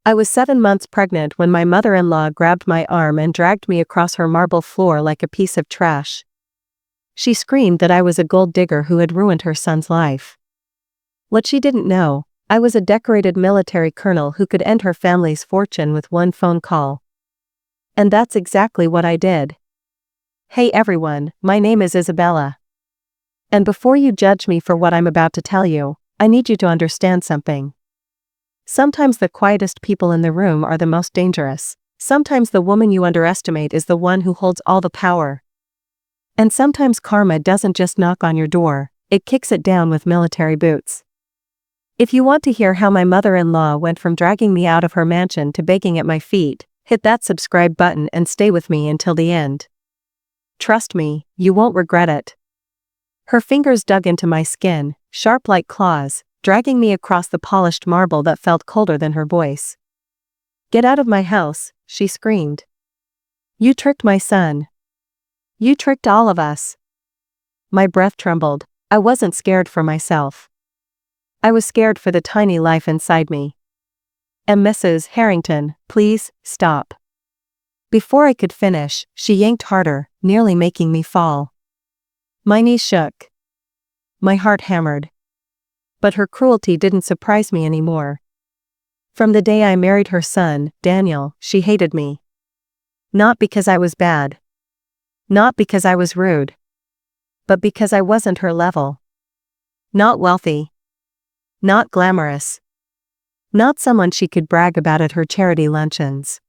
I was 7 months pregnant when my mother-in-law grabbed my arm and dragged me across her marble floor like a piece of trash. She screamed that I was a gold digger who had ruined her son's life. What she didn't know, I was a decorated military colonel who could end her family's fortune with one phone call. And that's exactly what I did. Hey everyone, my name is Isabella. And before you judge me for what I'm about to tell you, I need you to understand something. Sometimes the quietest people in the room are the most dangerous. Sometimes the woman you underestimate is the one who holds all the power. And sometimes karma doesn't just knock on your door, it kicks it down with military boots. If you want to hear how my mother-in-law went from dragging me out of her mansion to begging at my feet, hit that subscribe button and stay with me until the end. Trust me, you won't regret it. Her fingers dug into my skin, sharp like claws, dragging me across the polished marble that felt colder than her voice. Get out of my house, she screamed. You tricked my son. You tricked all of us. My breath trembled. I wasn't scared for myself. I was scared for the tiny life inside me. And Mrs. Harrington, please, stop. Before I could finish, she yanked harder, nearly making me fall. My knees shook. My heart hammered. But her cruelty didn't surprise me anymore. From the day I married her son, Daniel, she hated me. Not because I was bad. Not because I was rude. But because I wasn't her level. Not wealthy. Not glamorous. Not someone she could brag about at her charity luncheons.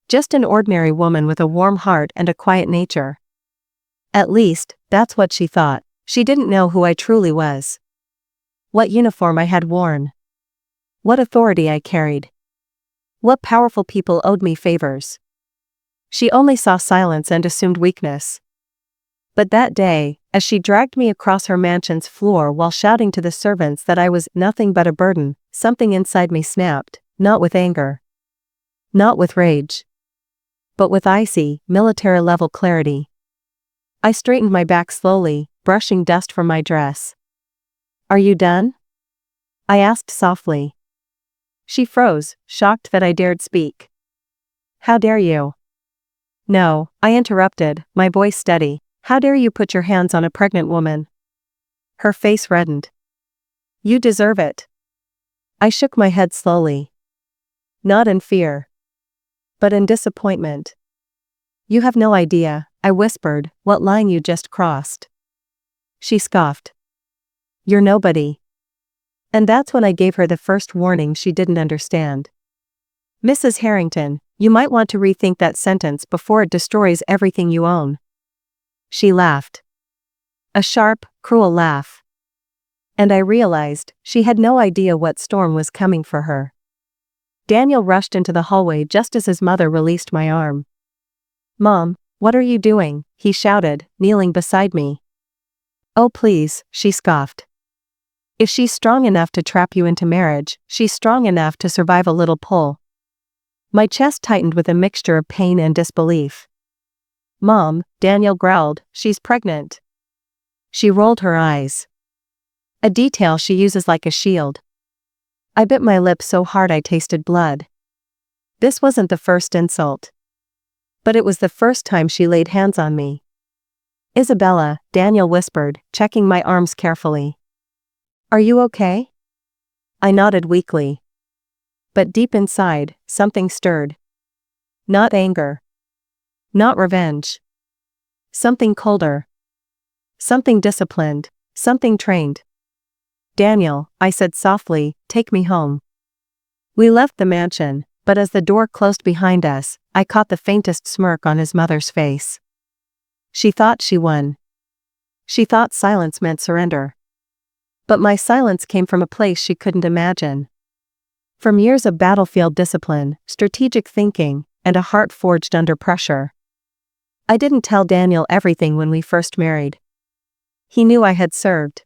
Just an ordinary woman with a warm heart and a quiet nature. At least, that's what she thought. She didn't know who I truly was. What uniform I had worn. What authority I carried. What powerful people owed me favors. She only saw silence and assumed weakness. But that day, as she dragged me across her mansion's floor while shouting to the servants that I was nothing but a burden, something inside me snapped, not with anger. Not with rage. But with icy, military-level clarity. I straightened my back slowly, brushing dust from my dress. Are you done? I asked softly. She froze, shocked that I dared speak. How dare you? No, I interrupted, my voice steady. How dare you put your hands on a pregnant woman? Her face reddened. You deserve it. I shook my head slowly. Not in fear. But in disappointment. You have no idea, I whispered, what line you just crossed. She scoffed. You're nobody. And that's when I gave her the first warning she didn't understand. Mrs. Harrington, you might want to rethink that sentence before it destroys everything you own. She laughed. A sharp, cruel laugh. And I realized she had no idea what storm was coming for her. Daniel rushed into the hallway just as his mother released my arm. Mom, what are you doing? He shouted, kneeling beside me. Oh please, she scoffed. If she's strong enough to trap you into marriage, she's strong enough to survive a little pull. My chest tightened with a mixture of pain and disbelief. Mom, Daniel growled, she's pregnant. She rolled her eyes. A detail she uses like a shield. I bit my lip so hard I tasted blood. This wasn't the first insult. But it was the first time she laid hands on me. Isabella, Daniel whispered, checking my arms carefully. Are you okay? I nodded weakly. But deep inside, something stirred. Not anger. Not revenge. Something colder. Something disciplined. Something trained. Daniel, I said softly, take me home. We left the mansion, but as the door closed behind us, I caught the faintest smirk on his mother's face. She thought she won. She thought silence meant surrender. But my silence came from a place she couldn't imagine. From years of battlefield discipline, strategic thinking, and a heart forged under pressure. I didn't tell Daniel everything when we first married. He knew I had served.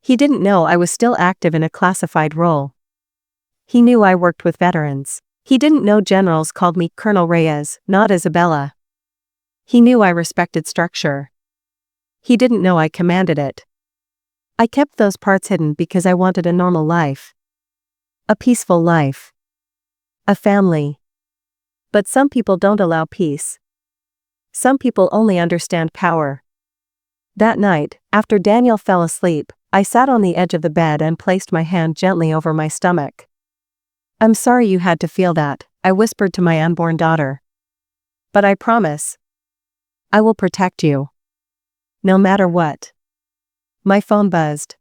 He didn't know I was still active in a classified role. He knew I worked with veterans. He didn't know generals called me Colonel Reyes, not Isabella. He knew I respected structure. He didn't know I commanded it. I kept those parts hidden because I wanted a normal life. A peaceful life. A family. But some people don't allow peace. Some people only understand power. That night, after Daniel fell asleep, I sat on the edge of the bed and placed my hand gently over my stomach. "I'm sorry you had to feel that," I whispered to my unborn daughter. "But I promise, I will protect you. No matter what." My phone buzzed.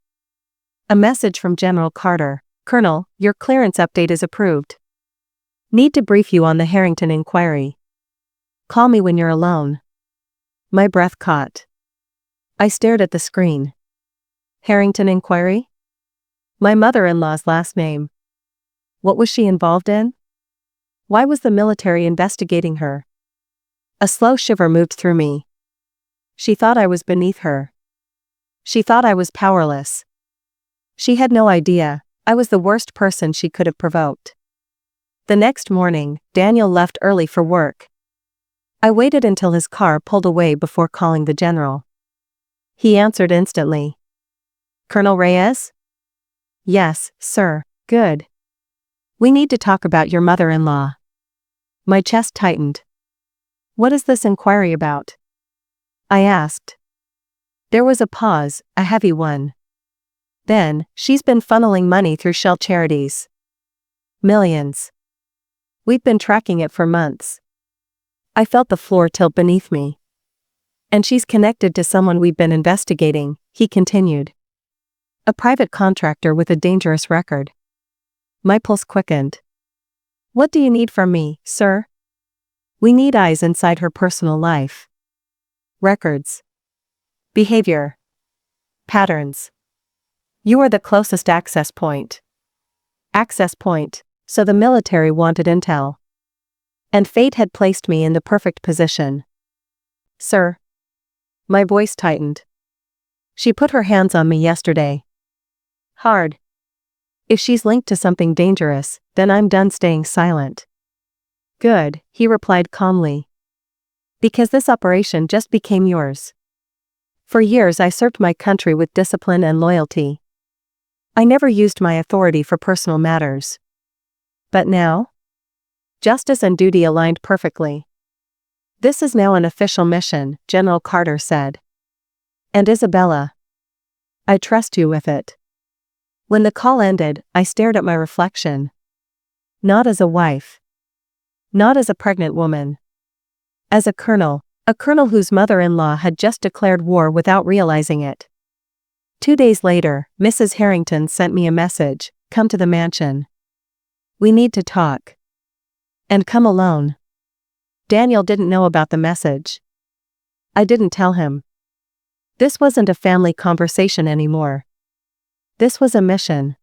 A message from General Carter. "Colonel, your clearance update is approved. Need to brief you on the Harrington inquiry. Call me when you're alone." My breath caught. I stared at the screen. Harrington inquiry? My mother-in-law's last name. What was she involved in? Why was the military investigating her? A slow shiver moved through me. She thought I was beneath her. She thought I was powerless. She had no idea I was the worst person she could have provoked. The next morning, Daniel left early for work. I waited until his car pulled away before calling the general. He answered instantly. "Colonel Reyes?" "Yes, sir." "Good. We need to talk about your mother-in-law." My chest tightened. "What is this inquiry about?" I asked. There was a pause, a heavy one. "Then, she's been funneling money through shell charities. Millions. We've been tracking it for months." I felt the floor tilt beneath me. "And she's connected to someone we've been investigating," he continued. "A private contractor with a dangerous record." My pulse quickened. "What do you need from me, sir?" "We need eyes inside her personal life. Records. Behavior. Patterns. You are the closest access point." Access point, so the military wanted intel. And fate had placed me in the perfect position. "Sir." My voice tightened. "She put her hands on me yesterday. Hard. If she's linked to something dangerous, then I'm done staying silent." "Good," he replied calmly. "Because this operation just became yours. For years I served my country with discipline and loyalty. I never used my authority for personal matters. But now? Justice and duty aligned perfectly. This is now an official mission," General Carter said. "And Isabella, I trust you with it." When the call ended, I stared at my reflection. Not as a wife. Not as a pregnant woman. As a colonel whose mother-in-law had just declared war without realizing it. 2 days later, Mrs. Harrington sent me a message, "Come to the mansion. We need to talk. And come alone." Daniel didn't know about the message. I didn't tell him. This wasn't a family conversation anymore. This was a mission.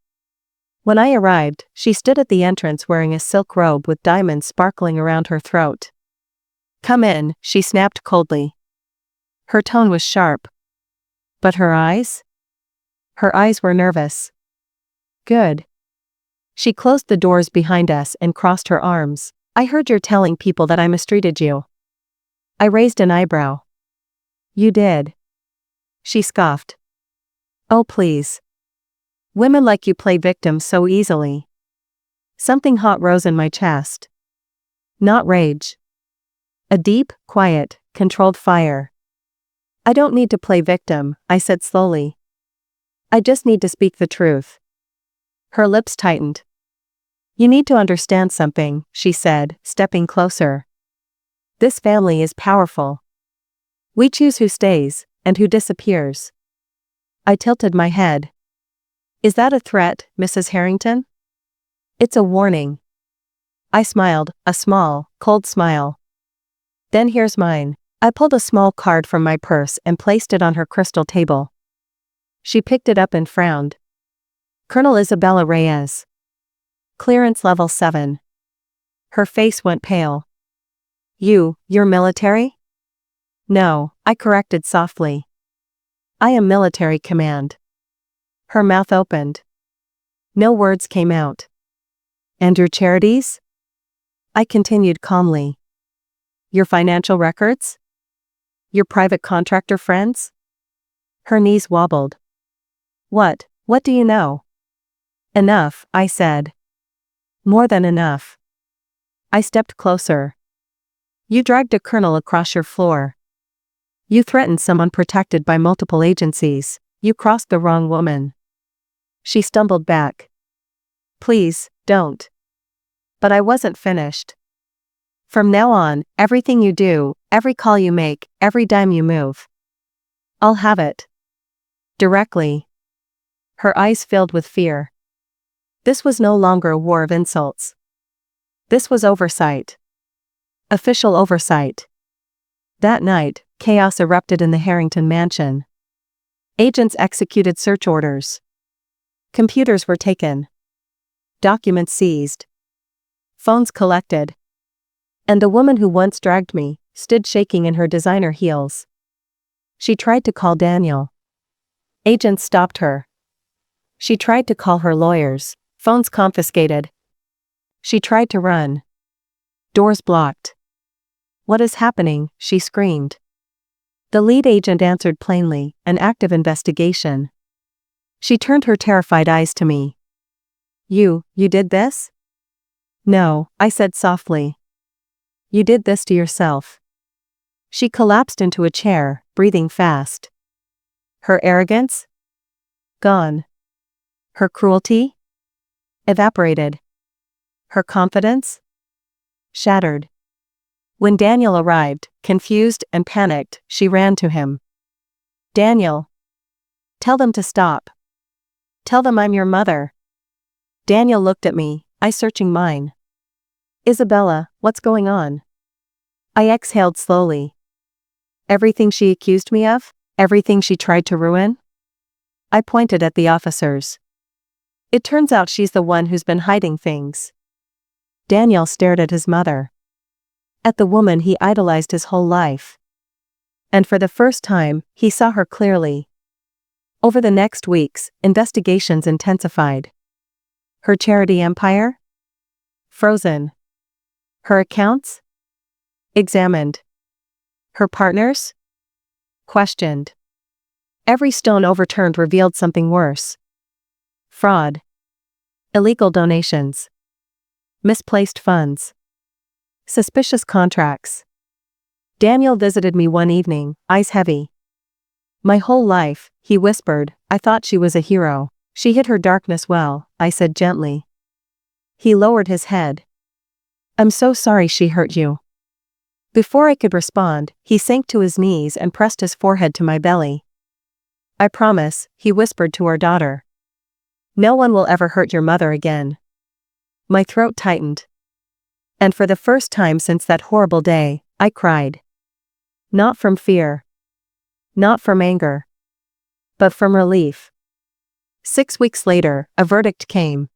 When I arrived, she stood at the entrance wearing a silk robe with diamonds sparkling around her throat. "Come in," she snapped coldly. Her tone was sharp. But her eyes? Her eyes were nervous. "Good." She closed the doors behind us and crossed her arms. "I heard you're telling people that I mistreated you." I raised an eyebrow. "You did." She scoffed. "Oh please. Women like you play victim so easily." Something hot rose in my chest. Not rage. A deep, quiet, controlled fire. "I don't need to play victim," I said slowly. "I just need to speak the truth." Her lips tightened. "You need to understand something," she said, stepping closer. "This family is powerful. We choose who stays, and who disappears." I tilted my head. "Is that a threat, Mrs. Harrington?" "It's a warning." I smiled, a small, cold smile. "Then here's mine." I pulled a small card from my purse and placed it on her crystal table. She picked it up and frowned. "Colonel Isabella Reyes. Clearance level 7. Her face went pale. You're military?" "No," I corrected softly. "I am military command." Her mouth opened. No words came out. "And your charities?" I continued calmly. "Your financial records? Your private contractor friends?" Her knees wobbled. What do you know?" "Enough," I said. "More than enough." I stepped closer. You dragged a colonel across your floor. You threatened someone protected by multiple agencies. You crossed the wrong woman. She stumbled back. Please, don't. But I wasn't finished. From now on, everything you do, every call you make, every dime you move, I'll have it. Directly. Her eyes filled with fear. This was no longer a war of insults. This was oversight. Official oversight. That night, chaos erupted in the Harrington mansion. Agents executed search orders. Computers were taken. Documents seized. Phones collected. And the woman who once dragged me stood shaking in her designer heels. She tried to call Daniel. Agents stopped her. She tried to call her lawyers. Phones confiscated. She tried to run. Doors blocked. What is happening? She screamed. The lead agent answered plainly, an active investigation. She turned her terrified eyes to me. You did this? No, I said softly. You did this to yourself. She collapsed into a chair, breathing fast. Her arrogance? Gone. Her cruelty? Evaporated. Her confidence? Shattered. When Daniel arrived, confused and panicked, she ran to him. Daniel. Tell them to stop. Tell them I'm your mother. Daniel looked at me, eyes searching mine. Isabella, what's going on? I exhaled slowly. Everything she accused me of? Everything she tried to ruin? I pointed at the officers. It turns out she's the one who's been hiding things. Daniel stared at his mother. At the woman he idolized his whole life. And for the first time, he saw her clearly. Over the next weeks, investigations intensified. Her charity empire? Frozen. Her accounts? Examined. Her partners? Questioned. Every stone overturned revealed something worse. Fraud. Illegal donations. Misplaced funds. Suspicious contracts. Daniel visited me one evening, eyes heavy. My whole life, he whispered, I thought she was a hero. She hid her darkness well, I said gently. He lowered his head. I'm so sorry she hurt you. Before I could respond, he sank to his knees and pressed his forehead to my belly. I promise, he whispered to our daughter. No one will ever hurt your mother again. My throat tightened. And for the first time since that horrible day, I cried. Not from fear. Not from anger. But from relief. 6 weeks later, a verdict came.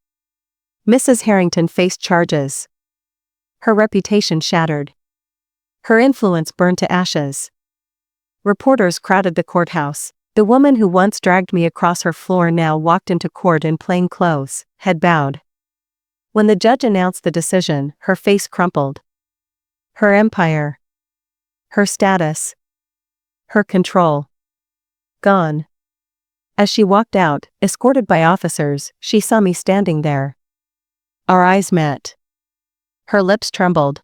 Mrs. Harrington faced charges. Her reputation shattered. Her influence burned to ashes. Reporters crowded the courthouse. The woman who once dragged me across her floor now walked into court in plain clothes, head bowed. When the judge announced the decision, her face crumpled. Her empire. Her status. Her control. Gone. As she walked out, escorted by officers, she saw me standing there. Our eyes met. Her lips trembled.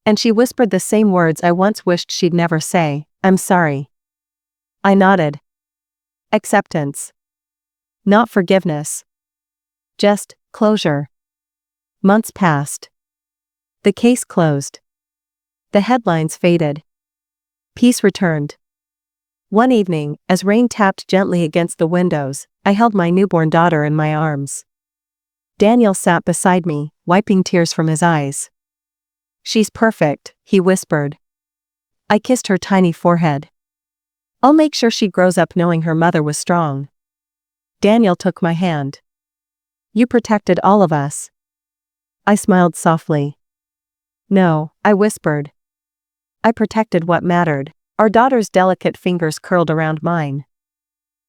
And she whispered the same words I once wished she'd never say, I'm sorry. I nodded. Acceptance. Not forgiveness. Just closure. Months passed. The case closed. The headlines faded. Peace returned. One evening, as rain tapped gently against the windows, I held my newborn daughter in my arms. Daniel sat beside me, wiping tears from his eyes. She's perfect, he whispered. I kissed her tiny forehead. I'll make sure she grows up knowing her mother was strong. Daniel took my hand. You protected all of us. I smiled softly. No, I whispered. I protected what mattered. Our daughter's delicate fingers curled around mine.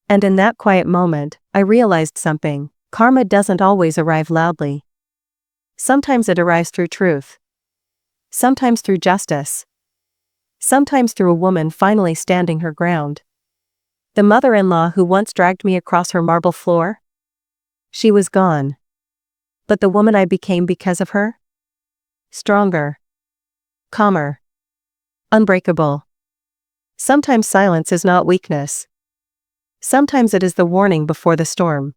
And in that quiet moment, I realized something. Karma doesn't always arrive loudly. Sometimes it arrives through truth. Sometimes through justice. Sometimes through a woman finally standing her ground. The mother-in-law who once dragged me across her marble floor? She was gone. But the woman I became because of her? stronger, calmer, unbreakable. Sometimes silence is not weakness. Sometimes it is the warning before the storm.